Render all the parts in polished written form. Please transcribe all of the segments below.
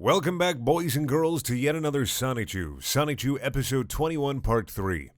Welcome back, boys and girls, to yet another Sonichu. Sonichu episode 21, part 3.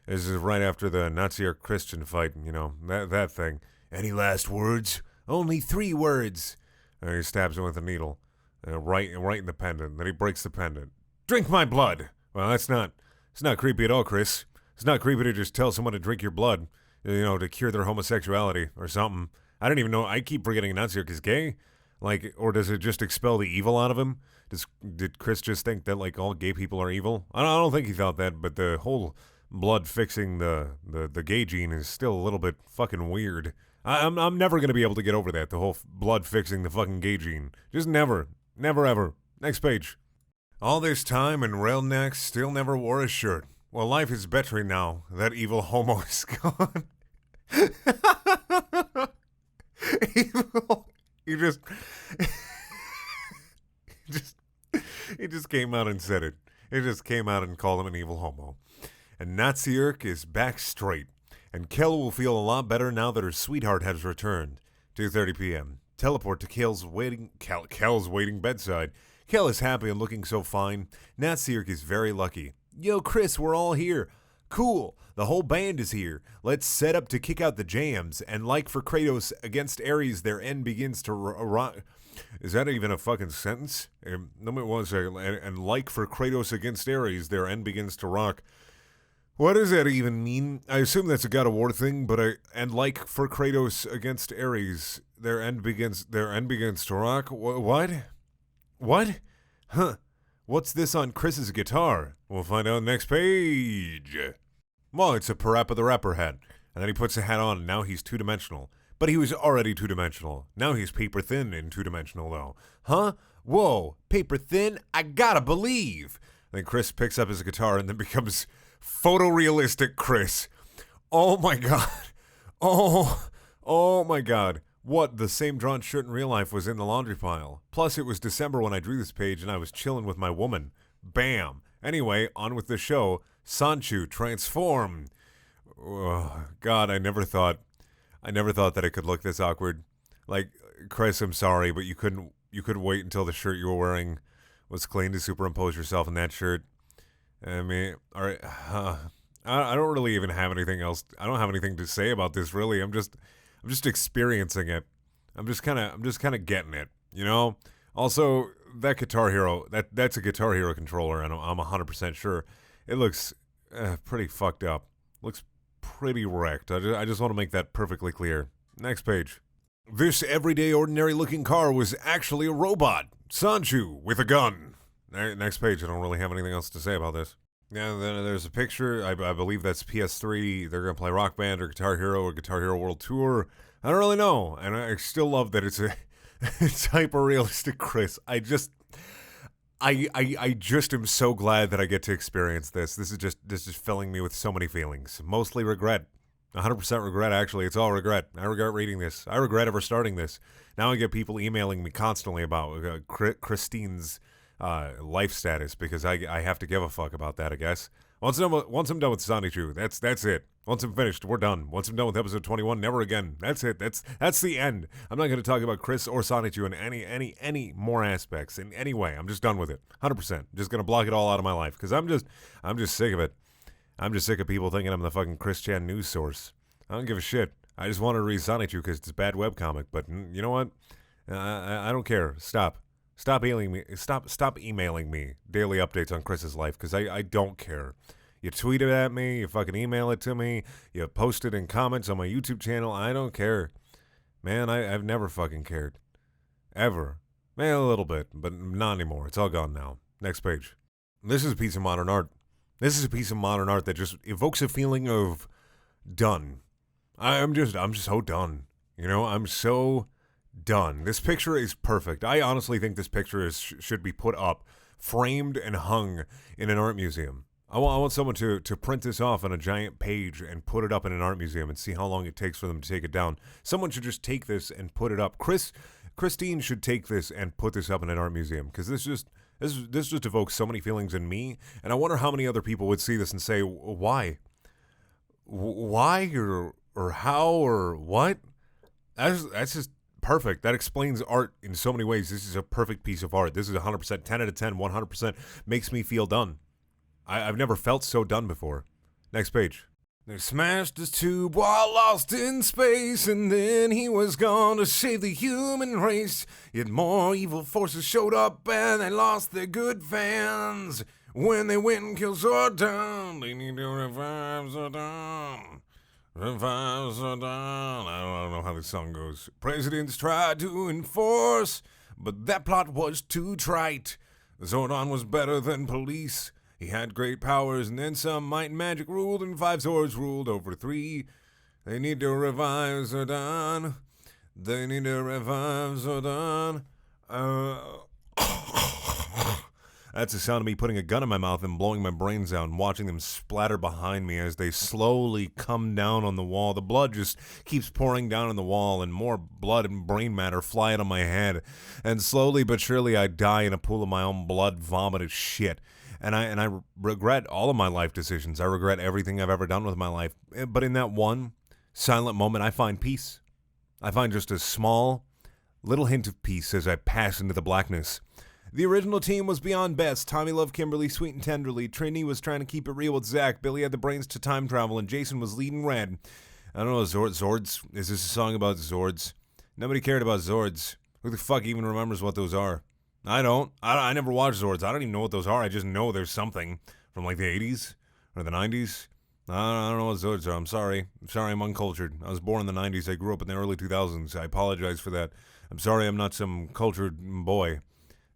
This is right after the Nazi or Christian fight, that thing. Any last words? Only 3 words. And he stabs him with a needle, right in the pendant. Then he breaks the pendant. Drink my blood! Well, it's not creepy at all, Chris. It's not creepy to just tell someone to drink your blood, to cure their homosexuality or something. I don't even know. I keep forgetting Nazi is gay. Or does it just expel the evil out of him? Did Chris just think that, all gay people are evil? I don't think he thought that, but the whole blood fixing the gay gene is still a little bit fucking weird. I'm never going to be able to get over that, the whole blood fixing the fucking gay gene. Just never. Never ever. Next page. All this time and Railneck still never wore a shirt. Well, life is better now. That evil homo is gone. Evil. He just came out and said it. He just came out and called him an evil homo. And Nazi-Irk is back straight. And Kel will feel a lot better now that her sweetheart has returned. 2:30 p.m. Teleport to Kel's waiting bedside. Kel is happy and looking so fine. Nazi-Irk is very lucky. Yo, Chris, we're all here. Cool. The whole band is here. Let's set up to kick out the jams. And like for Kratos against Ares, their end begins to rock. Is that even a fucking sentence? Let me 1 second. And like for Kratos against Ares, their end begins to rock. What does that even mean? I assume that's a God of War thing, but and like for Kratos against Ares, their end begins to rock. What? What? Huh? What's this on Chris's guitar? We'll find out next page. Well, it's a Parappa the Rapper hat. And then he puts a hat on, and now he's two-dimensional. But he was already two-dimensional. Now he's paper thin and two-dimensional, though. Huh? Whoa, paper thin? I gotta believe. Then Chris picks up his guitar and then becomes photorealistic Chris. Oh my god. Oh my god. What, the same drawn shirt in real life was in the laundry pile. Plus, it was December when I drew this page and I was chilling with my woman. Bam. Anyway, on with the show. Sonichu, transform. Oh, god, I never thought that it could look this awkward. Chris, I'm sorry, but you couldn't wait until the shirt you were wearing was clean to superimpose yourself in that shirt. I mean, all right. I don't really even have anything else. I don't have anything to say about this, really. I'm just experiencing it. I'm just kind of getting it, Also, that Guitar Hero, that's a Guitar Hero controller, and I'm 100% sure. It looks pretty fucked up. Looks pretty wrecked. I just want to make that perfectly clear. Next page. This everyday ordinary looking car was actually a robot. Sonichu with a gun. Next page. I don't really have anything else to say about this. Yeah, then there's a picture. I believe that's PS3. They're going to play Rock Band or Guitar Hero or Guitar Hero World Tour. I don't really know. And I still love that it's hyper-realistic Chris. I just am so glad that I get to experience this. This is filling me with so many feelings. Mostly regret. 100% regret, actually. It's all regret. I regret reading this. I regret ever starting this. Now I get people emailing me constantly about Christine's life status because I have to give a fuck about that, I guess. Once I'm done with Sonichu, that's it. Once I'm finished, we're done. Once I'm done with episode 21, never again. That's it. That's the end. I'm not going to talk about Chris or Sonichu in any more aspects in any way. I'm just done with it. 100%. Just going to block it all out of my life because I'm just sick of it. I'm just sick of people thinking I'm the fucking Chris Chan news source. I don't give a shit. I just want to read Sonichu because it's a bad webcomic. But you know what? I don't care. Stop emailing me. Stop emailing me daily updates on Chris's life because I don't care. You tweet it at me. You fucking email it to me. You post it in comments on my YouTube channel. I don't care. Man, I've never fucking cared. Ever. Man, a little bit, but not anymore. It's all gone now. Next page. This is a piece of modern art. This is a piece of modern art that just evokes a feeling of done. I'm just so done. I'm so done. This picture is perfect. I honestly think this picture should be put up, framed and hung in an art museum. I want someone to print this off on a giant page and put it up in an art museum and see how long it takes for them to take it down. Someone should just take this and put it up. Christine should take this and put this up in an art museum because this just evokes so many feelings in me, and I wonder how many other people would see this and say, why? Why or how or what? That's just perfect. That explains art in so many ways. This is a perfect piece of art. This is 100%, 10 out of 10, 100%. Makes me feel done. I've never felt so done before. Next page. They smashed his tube while lost in space, and then he was gone to save the human race. Yet more evil forces showed up, and they lost their good fans. When they went and killed Zordon, they need to revive Zordon. Revive Zordon. I don't know how this song goes. Presidents tried to enforce, but that plot was too trite. Zordon was better than police. He had great powers, and then some might and magic ruled, and 5 Zords ruled over 3. They need to revive Zordon. They need to revive Zordon. That's the sound of me putting a gun in my mouth and blowing my brains out and watching them splatter behind me as they slowly come down on the wall. The blood just keeps pouring down on the wall, and more blood and brain matter fly out of my head. And slowly but surely I die in a pool of my own blood, vomited shit. And I regret all of my life decisions. I regret everything I've ever done with my life. But in that one silent moment, I find peace. I find just a small, little hint of peace as I pass into the blackness. The original team was beyond best. Tommy loved Kimberly sweet and tenderly. Trini was trying to keep it real with Zach. Billy had the brains to time travel, and Jason was leading red. I don't know, Zords? Is this a song about Zords? Nobody cared about Zords. Who the fuck even remembers what those are? I don't. I never watched Zords. I don't even know what those are. I just know there's something from like the 80s or the 90s. I don't know what Zords are. I'm sorry. I'm uncultured. I was born in the 90s. I grew up in the early 2000s. I apologize for that. I'm sorry I'm not some cultured boy.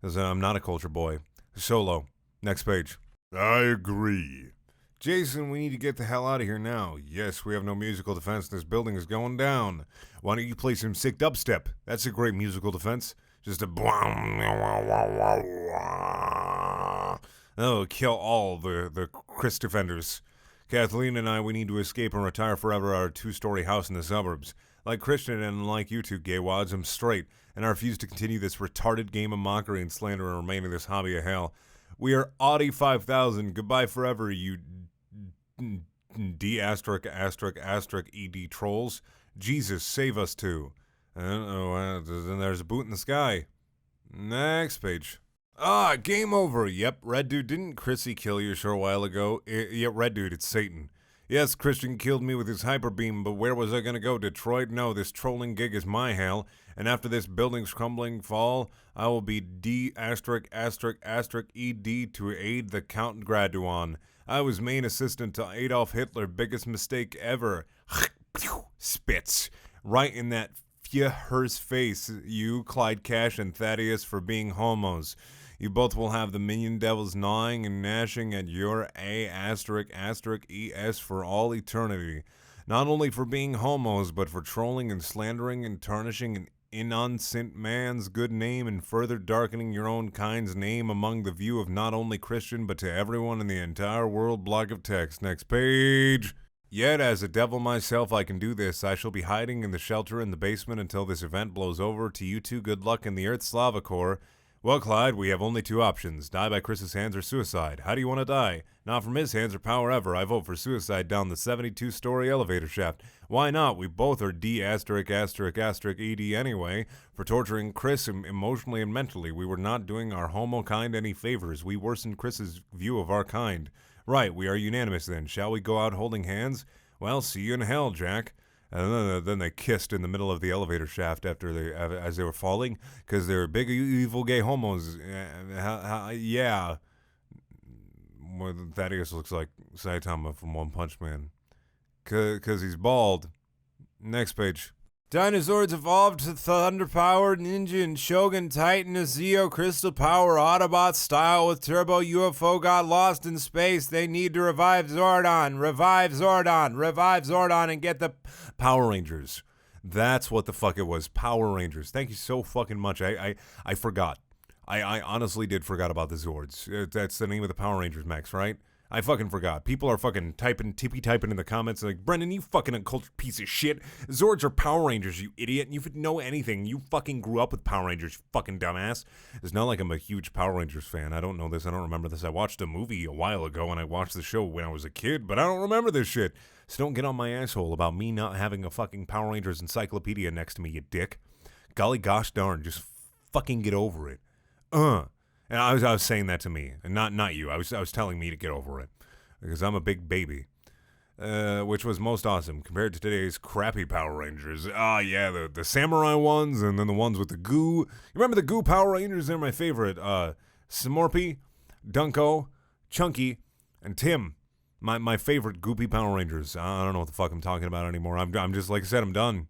Because I'm not a cultured boy. Solo. Next page. I agree. Jason, we need to get the hell out of here now. Yes, we have no musical defense. This building is going down. Why don't you play some sick dubstep? That's a great musical defense. Just a oh, kill all the Chris defenders. Kathleen and I, we need to escape and retire forever our 2-story house in the suburbs. Like Christian and like you two gay wads, I'm straight, and I refuse to continue this retarded game of mockery and slander and remain in this hobby of hell. We are Audi 5000. Goodbye forever, you D asterisk asterisk asterisk ED trolls. Jesus, save us too. Then there's a boot in the sky. Next page. Game over. Yep, Red Dude, didn't Chrissy kill you a short while ago? Yep, Red Dude, it's Satan. Yes, Christian killed me with his hyper beam, but where was I gonna go? Detroit? No, this trolling gig is my hell. And after this building's crumbling fall, I will be D asterisk asterisk asterisk ED to aid the Count Graduan. I was main assistant to Adolf Hitler, biggest mistake ever. Spits. Right in that Fyeher's face, you, Clyde Cash, and Thaddeus for being homos. You both will have the minion devils gnawing and gnashing at your A asterisk asterisk ES for all eternity. Not only for being homos, but for trolling and slandering and tarnishing an innocent man's good name and further darkening your own kind's name among the view of not only Christian, but to everyone in the entire world block of text. Next page. Yet, as a devil myself, I can do this. I shall be hiding in the shelter in the basement until this event blows over. To you two, good luck in the Earth's lava core. Well, Clyde, we have only 2 options. Die by Chris's hands or suicide. How do you want to die? Not from his hands or power ever. I vote for suicide down the 72-story elevator shaft. Why not? We both are D asterisk asterisk asterisk ED anyway. For torturing Chris emotionally and mentally. We were not doing our homo kind any favors. We worsened Chris's view of our kind. Right, we are unanimous then. Shall we go out holding hands? Well, see you in hell, Jack. And then they kissed in the middle of the elevator shaft as they were falling, because they were big evil gay homos. Yeah. Well, Thaddeus looks like Saitama from One Punch Man. Because he's bald. Next page. Dinosaurs evolved to thunder-powered ninja and Shogun Titan to Zeo Crystal Power Autobot style with Turbo UFO got lost in space. They need to revive Zordon. Revive Zordon. Revive Zordon and get the Power Rangers. That's what the fuck it was. Power Rangers. Thank you so fucking much. I forgot. I honestly did forgot about the Zords. That's the name of the Power Rangers, Max, right? I fucking forgot. People are fucking tippy-typing in the comments like, Brendan, you fucking uncultured piece of shit. Zords are Power Rangers, you idiot. You know anything. You fucking grew up with Power Rangers, you fucking dumbass. It's not like I'm a huge Power Rangers fan. I don't know this. I don't remember this. I watched a movie a while ago, and I watched the show when I was a kid, but I don't remember this shit. So don't get on my asshole about me not having a fucking Power Rangers encyclopedia next to me, you dick. Golly gosh darn, just fucking get over it. And I was saying that to me, and not you. I was telling me to get over it because I'm a big baby. Which was most awesome compared to today's crappy Power Rangers. Yeah, the samurai ones, and then the ones with the goo. You remember the goo Power Rangers? They're my favorite. Smorpy, Dunko, Chunky, and Tim. My favorite goopy Power Rangers. I don't know what the fuck I'm talking about anymore. I'm just, like I said, I'm done.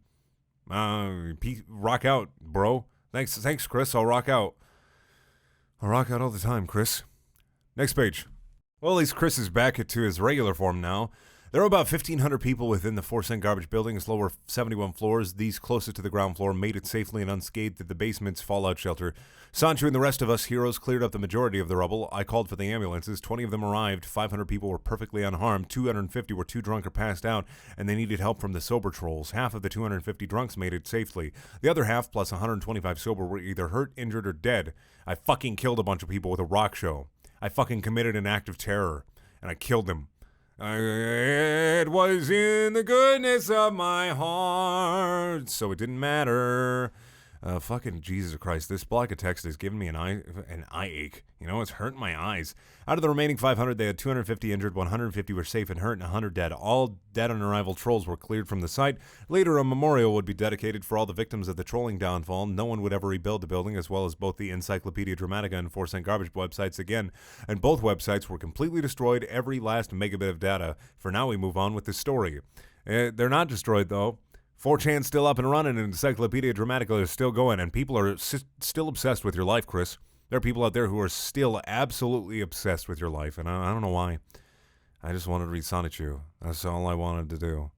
Rock out, bro. Thanks, Chris. I'll rock out. I'll rock out all the time, Chris. Next page. Well, at least Chris is back to his regular form now. There are about 1,500 people within the 4-cent garbage building's lower 71 floors. These closest to the ground floor made it safely and unscathed to the basement's fallout shelter. Sonichu and the rest of us heroes cleared up the majority of the rubble. I called for the ambulances. 20 of them arrived. 500 people were perfectly unharmed. 250 were too drunk or passed out, and they needed help from the sober trolls. Half of the 250 drunks made it safely. The other half, plus 125 sober, were either hurt, injured, or dead. I fucking killed a bunch of people with a rock show. I fucking committed an act of terror, and I killed them. It was in the goodness of my heart, so it didn't matter. Fucking Jesus Christ, this block of text is giving me an eye ache. You know, it's hurting my eyes. Out of the remaining 500, they had 250 injured, 150 were safe and hurt, and 100 dead. All dead on arrival trolls were cleared from the site. Later, a memorial would be dedicated for all the victims of the trolling downfall. No one would ever rebuild the building, as well as both the Encyclopedia Dramatica and 4-cent garbage websites again. And both websites were completely destroyed, every last megabit of data. For now, we move on with the story. They're not destroyed, though. 4chan's still up and running, and Encyclopedia Dramatica is still going, and people are still obsessed with your life, Chris. There are people out there who are still absolutely obsessed with your life, and I don't know why. I just wanted to read Sonichu. That's all I wanted to do.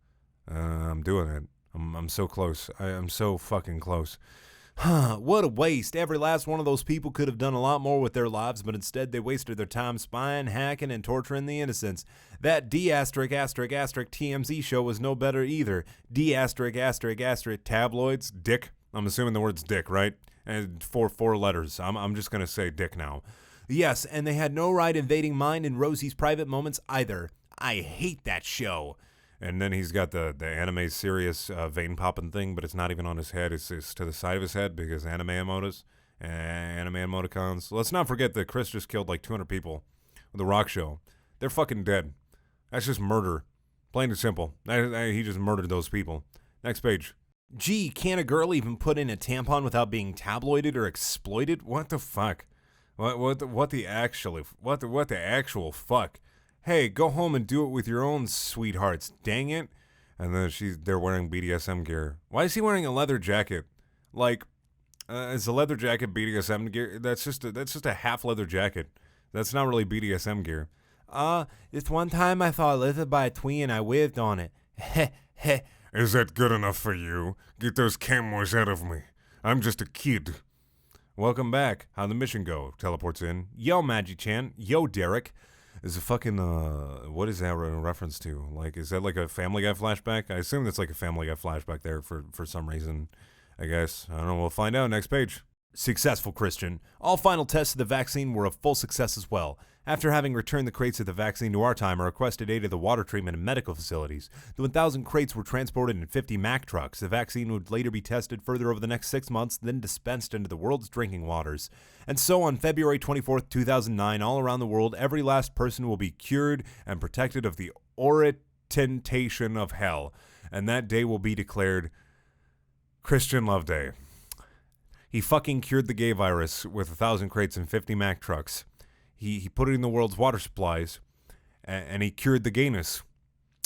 I'm doing it. I'm so close. I'm so fucking close. What a waste. Every last one of those people could have done a lot more with their lives, but instead they wasted their time spying, hacking, and torturing the innocents. That D*****TMZ show was no better either. D*****tabloids, dick. I'm assuming the word's dick, right? And four letters. I'm just going to say dick now. Yes, and they had no right invading mine and Rosie's private moments either. I hate that show. And then he's got the anime serious vein popping thing, but it's not even on his head. It's to the side of his head because anime emoticons. Let's not forget that Chris just killed like 200 people with the rock show. They're fucking dead. That's just murder. Plain and simple. He just murdered those people. Next page. Gee, can't a girl even put in a tampon without being tabloided or exploited? What the fuck? What the actual fuck? Hey, go home and do it with your own sweethearts. Dang it. And then they're wearing BDSM gear. Why is he wearing a leather jacket? Like, is a leather jacket BDSM gear? That's just a half leather jacket. That's not really BDSM gear. It's one time I saw Elizabeth by a tween and I whizzed on it. Heh, heh. Is that good enough for you? Get those camos out of me. I'm just a kid. Welcome back. How'd the mission go? Teleports in. Yo, Maggie-chan. Yo, Derek. Is a fucking, what is that in reference to? Like, is that like a Family Guy flashback? I assume that's like a Family Guy flashback there for some reason, I guess. I don't know, we'll find out. Next page. Successful, Christian. All final tests of the vaccine were a full success as well. After having returned the crates of the vaccine to our time, I requested aid of the water treatment and medical facilities. The 1,000 crates were transported in 50 Mack trucks. The vaccine would later be tested further over the next 6 months, then dispensed into the world's drinking waters. And so on February 24th, 2009, all around the world, every last person will be cured and protected of the temptation of hell. And that day will be declared Christian Love Day. He fucking cured the gay virus with 1,000 crates and 50 Mack trucks. He put it in the world's water supplies, and he cured the gayness.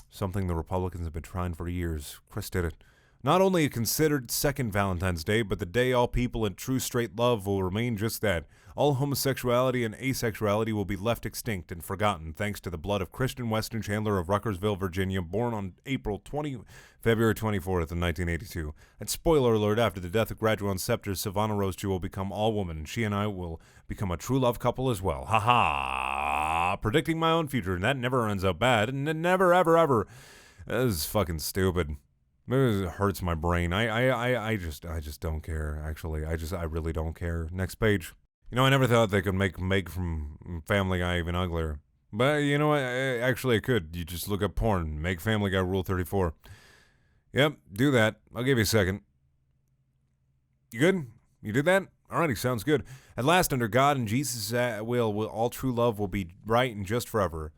Something the Republicans have been trying for years. Chris did it. Not only a considered second Valentine's Day, but the day all people in true straight love will remain just that. All homosexuality and asexuality will be left extinct and forgotten thanks to the blood of Christian Weston Chandler of Ruckersville, Virginia, born on February 24th of 1982. And spoiler alert, after the death of Graduate Scepter, Savannah Roseju will become all woman, and she and I will become a true love couple as well. Ha ha! Predicting my own future, and that never ends up bad, and it never, ever. That is fucking stupid. It hurts my brain. I just don't care, actually. I really don't care. Next page. You know, I never thought they could make Meg from Family Guy even uglier. But, you know what? Actually, I could. You just look up porn. Make Family Guy Rule 34. Yep, do that. I'll give you a second. You good? You did that? Alrighty, sounds good. At last, under God and Jesus' will, all true love will be right and just forever.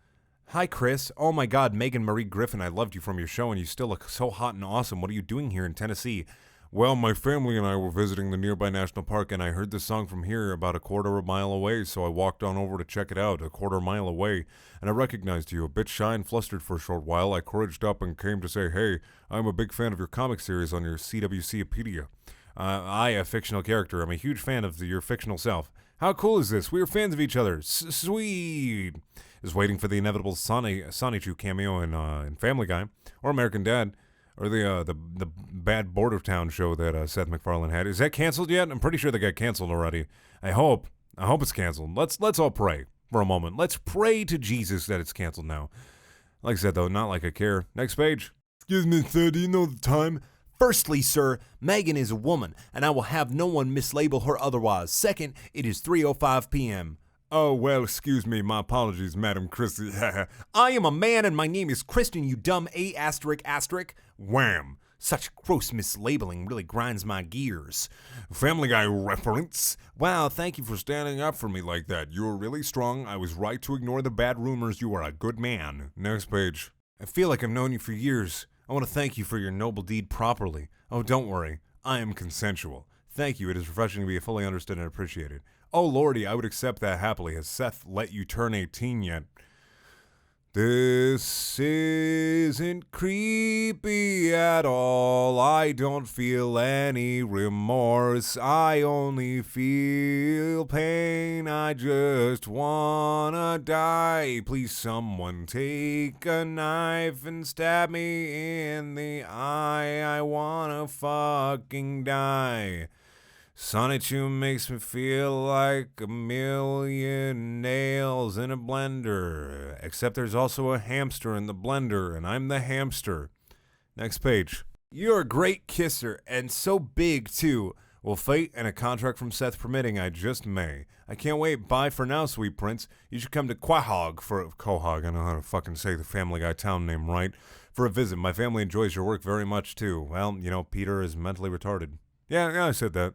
Hi, Chris. Oh my God, Megan Marie Griffin, I loved you from your show and you still look so hot and awesome. What are you doing here in Tennessee? Well, my family and I were visiting the nearby national park and I heard this song from here about a quarter of a mile away, so I walked on over to check it out, a quarter mile away, and I recognized you. A bit shy and flustered for a short while, I couraged up and came to say, hey, I'm a big fan of your comic series on your CWCpedia. I, a fictional character, I'm a huge fan of your fictional self. How cool is this? We are fans of each other. Sweet. Is waiting for the inevitable Sonichu cameo in Family Guy or American Dad. Or the bad Border Town show that Seth MacFarlane had. Is that canceled yet? I'm pretty sure they got canceled already. I hope it's canceled. Let's all pray for a moment. Let's pray to Jesus that it's canceled now. Like I said, though, not like I care. Next page. Excuse me, sir, do you know the time? Firstly, sir, Megan is a woman, and I will have no one mislabel her otherwise. Second, it is 3:05 p.m. Oh, well, excuse me, my apologies, Madam Christie. I am a man and my name is Christian, you dumb A*****. Wham! Such gross mislabeling really grinds my gears. Family Guy reference. Wow, thank you for standing up for me Like that. You were really strong. I was right to ignore the bad rumors. You are a good man. Next page. I feel like I've known you for years. I want to thank you for your noble deed properly. Oh, don't worry. I am consensual. Thank you. It is refreshing to be fully understood and appreciated. Oh, Lordy, I would accept that happily. Has Seth let you turn 18 yet? This isn't creepy at all. I don't feel any remorse. I only feel pain. I just wanna die. Please, someone take a knife and stab me in the eye. I wanna fucking die. Sonichu makes me feel like a million nails in a blender, except there's also a hamster in the blender, and I'm the hamster. Next page. You're a great kisser, and so big, too. Will fate and a contract from Seth permitting, I just may. I can't wait. Bye for now, sweet prince. You should come to Quahog for Quahog. I know how to fucking say the Family Guy town name right. For a visit. My family enjoys your work very much, too. Well, you know, Peter is mentally retarded. Yeah, I said that.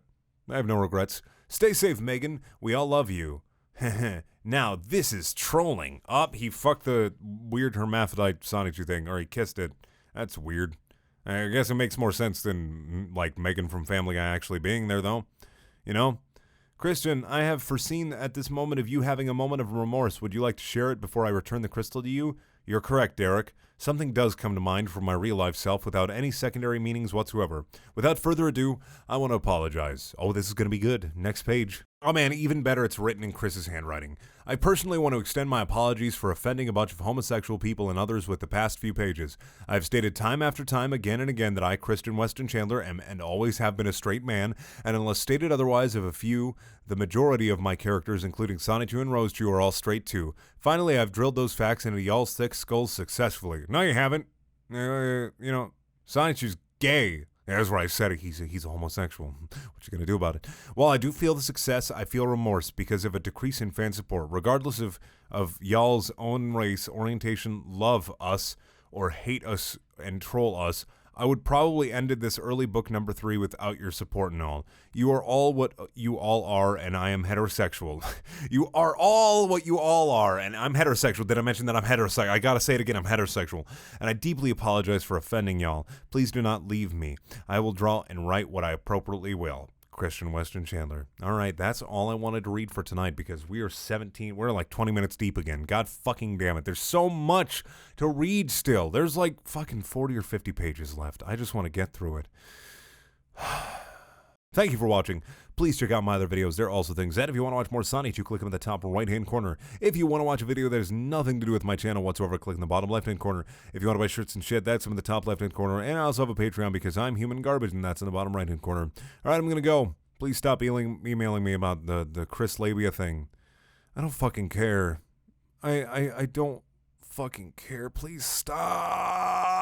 I have no regrets. Stay safe, Megan. We all love you. Now, this is trolling. He fucked the weird hermaphrodite Sonichu thing, or he kissed it. That's weird. I guess it makes more sense than, like, Megan from Family Guy actually being there, though. You know? Christian, I have foreseen at this moment of you having a moment of remorse. Would you like to share it before I return the crystal to you? You're correct, Derek. Something does come to mind from my real-life self without any secondary meanings whatsoever. Without further ado, I want to apologize. Oh, this is going to be good. Next page. Oh man, even better, it's written in Chris's handwriting. I personally want to extend my apologies for offending a bunch of homosexual people and others with the past few pages. I've stated time after time, again and again, that I, Christian Weston Chandler, am and always have been a straight man, and unless stated otherwise of a few, the majority of my characters, including Sonichu and Rosechu, are all straight too. Finally, I've drilled those facts into y'all's thick skulls successfully. No, you haven't. You know, Sonichu's gay. That's where I said it. He's a homosexual. What you gonna do about it? While I do feel the success, I feel remorse because of a decrease in fan support. Regardless of y'all's own race, orientation, love us, or hate us and troll us, I would probably ended this early book number 3 without your support and all. You are all what you all are, and I am heterosexual. You are all what you all are, and I'm heterosexual. Did I mention that I'm heterosexual? I gotta say it again, I'm heterosexual. And I deeply apologize for offending y'all. Please do not leave me. I will draw and write what I appropriately will. Christian Weston Chandler. All right, that's all I wanted to read for tonight because we're like 20 minutes deep again. God fucking damn it. There's so much to read still. There's like fucking 40 or 50 pages left. I just want to get through it. Thank you for watching. Please check out my other videos. There are also things that if you want to watch more Sonichu, click them in the top right-hand corner. If you want to watch a video that has nothing to do with my channel whatsoever, click in the bottom left-hand corner. If you want to buy shirts and shit, that's in the top left-hand corner. And I also have a Patreon because I'm human garbage, and that's in the bottom right-hand corner. All right, I'm going to go. Please stop emailing me about the Chris Labia thing. I don't fucking care. I don't fucking care. Please stop.